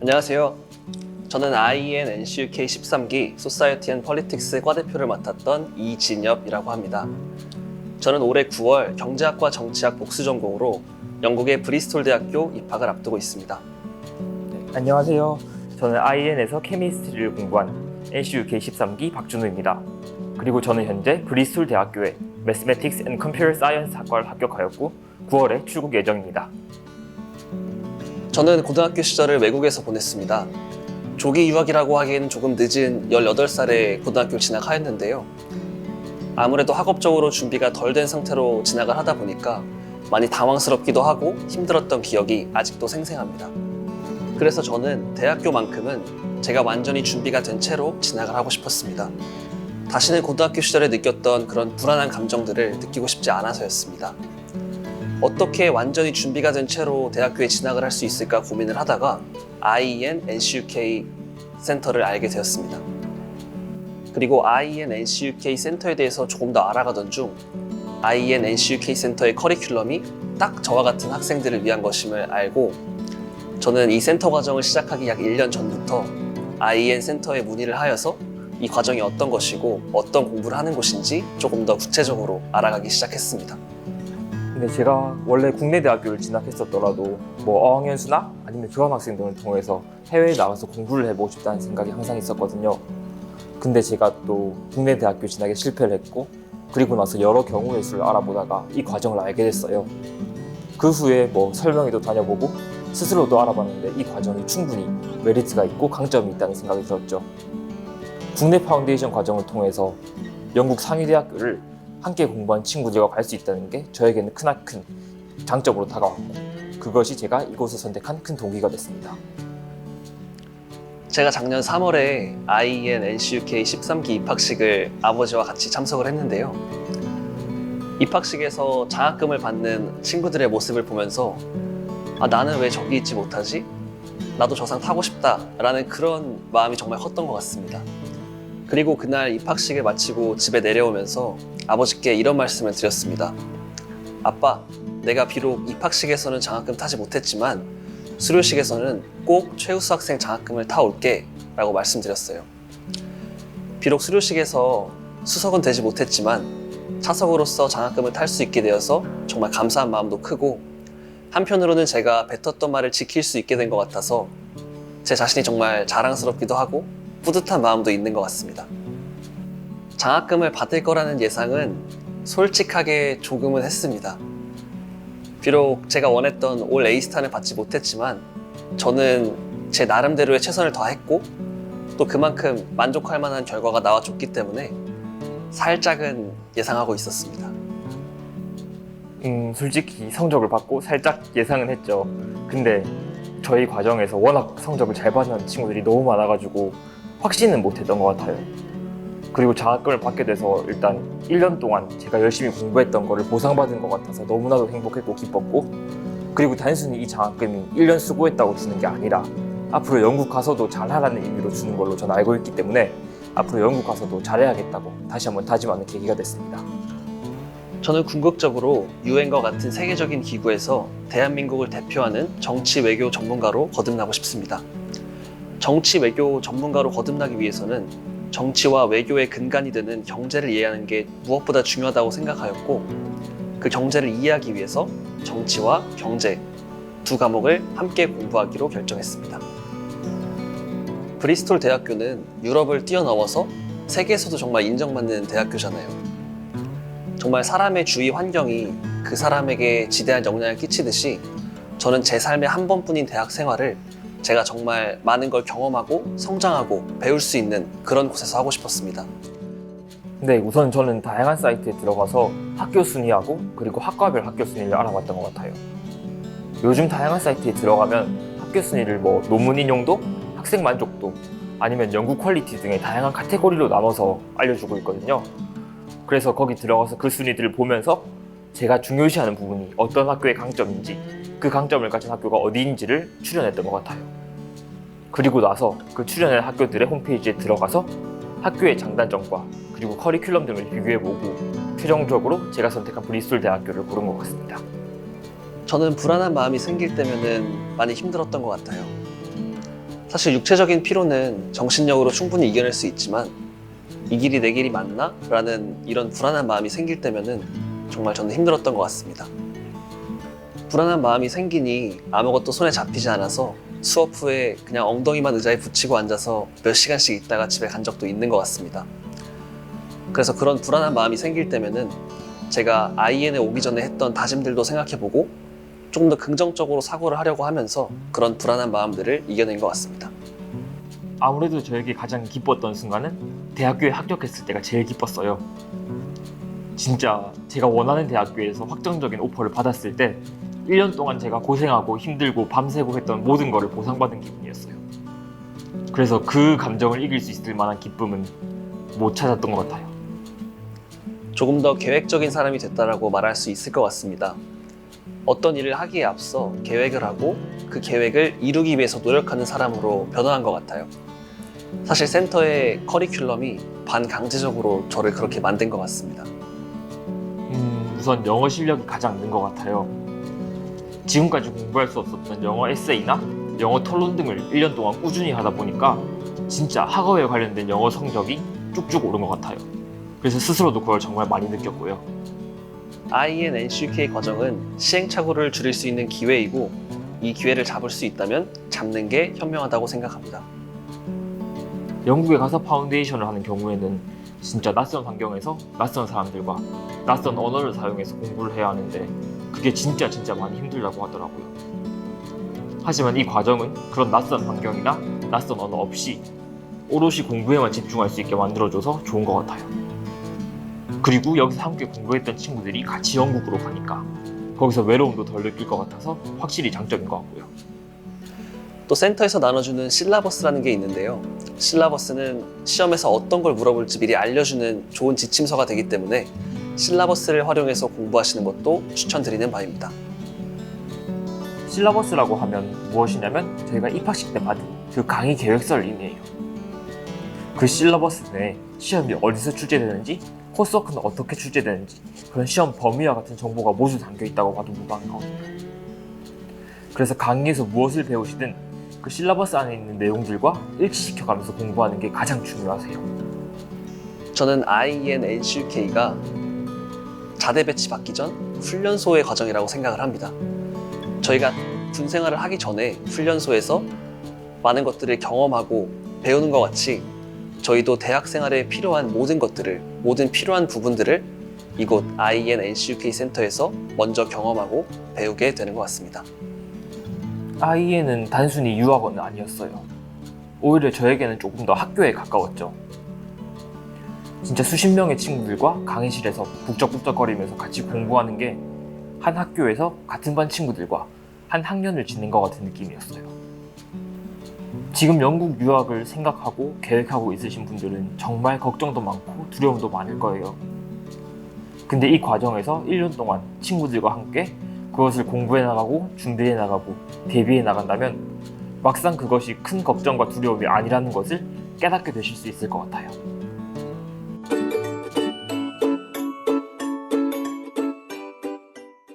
안녕하세요. 저는 IEN NCUK 13기 Society and Politics 과대표를 맡았던 이진엽이라고 합니다. 저는 올해 9월 경제학과 정치학 복수 전공으로 영국의 브리스톨 대학교 입학을 앞두고 있습니다. 안녕하세요. 저는 IN에서 케미스트리를 공부한 NCUK 13기 박준우입니다. 그리고 저는 현재 브리스톨 대학교의 Mathematics and Computer Science 학과를 합격하였고 9월에 출국 예정입니다. 저는 고등학교 시절을 외국에서 보냈습니다. 조기 유학이라고 하기에는 조금 늦은 18살에 고등학교를 진학하였는데요. 아무래도 학업적으로 준비가 덜 된 상태로 진학을 하다 보니까 많이 당황스럽기도 하고 힘들었던 기억이 아직도 생생합니다. 그래서 저는 대학교만큼은 제가 완전히 준비가 된 채로 진학을 하고 싶었습니다. 다시는 고등학교 시절에 느꼈던 그런 불안한 감정들을 느끼고 싶지 않아서였습니다. 어떻게 완전히 준비가 된 채로 대학교에 진학을 할 수 있을까 고민을 하다가 IEN NCUK 센터를 알게 되었습니다. 그리고 IEN NCUK 센터에 대해서 조금 더 알아가던 중 IEN NCUK 센터의 커리큘럼이 딱 저와 같은 학생들을 위한 것임을 알고 저는 이 센터 과정을 시작하기 약 1년 전부터 IEN 센터에 문의를 하여서 이 과정이 어떤 것이고 어떤 공부를 하는 곳인지 조금 더 구체적으로 알아가기 시작했습니다. 근데 제가 원래 국내 대학교를 진학했었더라도 어학연수나 아니면 교환학생 등을 통해서 해외에 나가서 공부를 해보고 싶다는 생각이 항상 있었거든요. 근데 제가 또 국내 대학교 진학에 실패를 했고 그리고 나서 여러 경우의 수를 알아보다가 이 과정을 알게 됐어요. 그 후에 설명회도 다녀보고 스스로도 알아봤는데 이 과정이 충분히 메리트가 있고 강점이 있다는 생각이 들었죠. 국내 파운데이션 과정을 통해서 영국 상위대학교를 함께 공부한 친구들과 갈 수 있다는 게 저에게는 크나큰 장점으로 다가왔고 그것이 제가 이곳을 선택한 큰 동기가 됐습니다. 제가 작년 3월에 IEN NCUK 13기 입학식을 아버지와 같이 참석을 했는데요. 입학식에서 장학금을 받는 친구들의 모습을 보면서 나는 왜 저기 있지 못하지? 나도 저 상 타고 싶다 라는 그런 마음이 정말 컸던 것 같습니다. 그리고 그날 입학식을 마치고 집에 내려오면서 아버지께 이런 말씀을 드렸습니다. 아빠, 내가 비록 입학식에서는 장학금 타지 못했지만 수료식에서는 꼭 최우수 학생 장학금을 타올게 라고 말씀드렸어요. 비록 수료식에서 수석은 되지 못했지만 차석으로서 장학금을 탈 수 있게 되어서 정말 감사한 마음도 크고 한편으로는 제가 뱉었던 말을 지킬 수 있게 된 것 같아서 제 자신이 정말 자랑스럽기도 하고 뿌듯한 마음도 있는 것 같습니다. 장학금을 받을 거라는 예상은 솔직하게 조금은 했습니다. 비록 제가 원했던 올 A스타를 받지 못했지만 저는 제 나름대로의 최선을 다했고 또 그만큼 만족할 만한 결과가 나와줬기 때문에 살짝은 예상하고 있었습니다. 솔직히 성적을 받고 살짝 예상은 했죠. 근데 저희 과정에서 워낙 성적을 잘 받는 친구들이 너무 많아가지고 확신은 못했던 것 같아요. 그리고 장학금을 받게 돼서 일단 1년 동안 제가 열심히 공부했던 거를 보상받은 것 같아서 너무나도 행복했고 기뻤고 그리고 단순히 이 장학금이 1년 수고했다고 주는 게 아니라 앞으로 영국 가서도 잘하라는 의미로 주는 걸로 저는 알고 있기 때문에 앞으로 영국 가서도 잘해야겠다고 다시 한번 다짐하는 계기가 됐습니다. 저는 궁극적으로 유엔과 같은 세계적인 기구에서 대한민국을 대표하는 정치 외교 전문가로 거듭나고 싶습니다. 정치 외교 전문가로 거듭나기 위해서는 정치와 외교의 근간이 되는 경제를 이해하는 게 무엇보다 중요하다고 생각하였고 그 경제를 이해하기 위해서 정치와 경제 두 과목을 함께 공부하기로 결정했습니다. 브리스톨 대학교는 유럽을 뛰어넘어서 세계에서도 정말 인정받는 대학교잖아요. 정말 사람의 주위 환경이 그 사람에게 지대한 영향을 끼치듯이 저는 제 삶의 한 번뿐인 대학 생활을 제가 정말 많은 걸 경험하고 성장하고 배울 수 있는 그런 곳에서 하고 싶었습니다. 네, 우선 저는 다양한 사이트에 들어가서 학교 순위하고 그리고 학과별 학교 순위를 알아봤던 것 같아요. 요즘 다양한 사이트에 들어가면 학교 순위를 논문 인용도, 학생 만족도, 아니면 연구 퀄리티 등의 다양한 카테고리로 나눠서 알려주고 있거든요. 그래서 거기 들어가서 그 순위들을 보면서 제가 중요시하는 부분이 어떤 학교의 강점인지 그 강점을 가진 학교가 어디인지를 추려냈던 것 같아요. 그리고 나서 그 추려낸 학교들의 홈페이지에 들어가서 학교의 장단점과 그리고 커리큘럼 등을 비교해보고 최종적으로 제가 선택한 브리스톨 대학교를 고른 것 같습니다. 저는 불안한 마음이 생길 때면은 많이 힘들었던 것 같아요. 사실 육체적인 피로는 정신력으로 충분히 이겨낼 수 있지만 이 길이 내 길이 맞나? 라는 이런 불안한 마음이 생길 때면은 정말 저는 힘들었던 것 같습니다. 불안한 마음이 생기니 아무것도 손에 잡히지 않아서 수업 후에 그냥 엉덩이만 의자에 붙이고 앉아서 몇 시간씩 있다가 집에 간 적도 있는 것 같습니다. 그래서 그런 불안한 마음이 생길 때면은 제가 IN에 오기 전에 했던 다짐들도 생각해보고 조금 더 긍정적으로 사고를 하려고 하면서 그런 불안한 마음들을 이겨낸 것 같습니다. 아무래도 저에게 가장 기뻤던 순간은 대학교에 합격했을 때가 제일 기뻤어요. 진짜 제가 원하는 대학교에서 확정적인 오퍼를 받았을 때 1년 동안 제가 고생하고 힘들고 밤새고 했던 모든 거를 보상받은 기분이었어요. 그래서 그 감정을 이길 수 있을 만한 기쁨은 못 찾았던 것 같아요. 조금 더 계획적인 사람이 됐다라고 말할 수 있을 것 같습니다. 어떤 일을 하기에 앞서 계획을 하고 그 계획을 이루기 위해서 노력하는 사람으로 변화한 것 같아요. 사실 센터의 커리큘럼이 반강제적으로 저를 그렇게 만든 것 같습니다. 우선 영어 실력이 가장 는 것 같아요. 지금까지 공부할 수 없었던 영어 에세이나 영어 토론 등을 1년 동안 꾸준히 하다 보니까 진짜 학업에 관련된 영어 성적이 쭉쭉 오른 것 같아요. 그래서 스스로도 그걸 정말 많이 느꼈고요. INNCUK 과정은 시행착오를 줄일 수 있는 기회이고 이 기회를 잡을 수 있다면 잡는 게 현명하다고 생각합니다. 영국에 가서 파운데이션을 하는 경우에는 진짜 낯선 환경에서 낯선 사람들과 낯선 언어를 사용해서 공부를 해야 하는데 그게 진짜 많이 힘들다고 하더라고요. 하지만 이 과정은 그런 낯선 환경이나 낯선 언어 없이 오롯이 공부에만 집중할 수 있게 만들어줘서 좋은 것 같아요. 그리고 여기서 함께 공부했던 친구들이 같이 영국으로 가니까 거기서 외로움도 덜 느낄 것 같아서 확실히 장점인 것 같고요. 또 센터에서 나눠주는 실라버스라는 게 있는데요. 실라버스는 시험에서 어떤 걸 물어볼지 미리 알려주는 좋은 지침서가 되기 때문에 실라버스를 활용해서 공부하시는 것도 추천드리는 바입니다. 실라버스라고 하면 무엇이냐면 저희가 입학식 때 받은 그 강의 계획서를 의미해요. 그 실라버스 내에 시험이 어디서 출제되는지, 코스워크는 어떻게 출제되는지, 그런 시험 범위와 같은 정보가 모두 담겨있다고 봐도 무방하거든요. 그래서 강의에서 무엇을 배우시든 그 실라버스 안에 있는 내용들과 일치시켜가면서 공부하는 게 가장 중요하세요. 저는 INNCUK가 자대 배치 받기 전 훈련소의 과정이라고 생각을 합니다. 저희가 군 생활을 하기 전에 훈련소에서 많은 것들을 경험하고 배우는 것 같이 저희도 대학 생활에 필요한 모든 것들을, 모든 필요한 부분들을 이곳 INNCUK 센터에서 먼저 경험하고 배우게 되는 것 같습니다. IE는 단순히 유학원은 아니었어요. 오히려 저에게는 조금 더 학교에 가까웠죠. 진짜 수십 명의 친구들과 강의실에서 북적북적거리면서 같이 공부하는 게 한 학교에서 같은 반 친구들과 한 학년을 지낸 것 같은 느낌이었어요. 지금 영국 유학을 생각하고 계획하고 있으신 분들은 정말 걱정도 많고 두려움도 많을 거예요. 근데 이 과정에서 1년 동안 친구들과 함께 그것을 공부해 나가고 준비해 나가고 대비해 나간다면 막상 그것이 큰 걱정과 두려움이 아니라는 것을 깨닫게 되실 수 있을 것 같아요.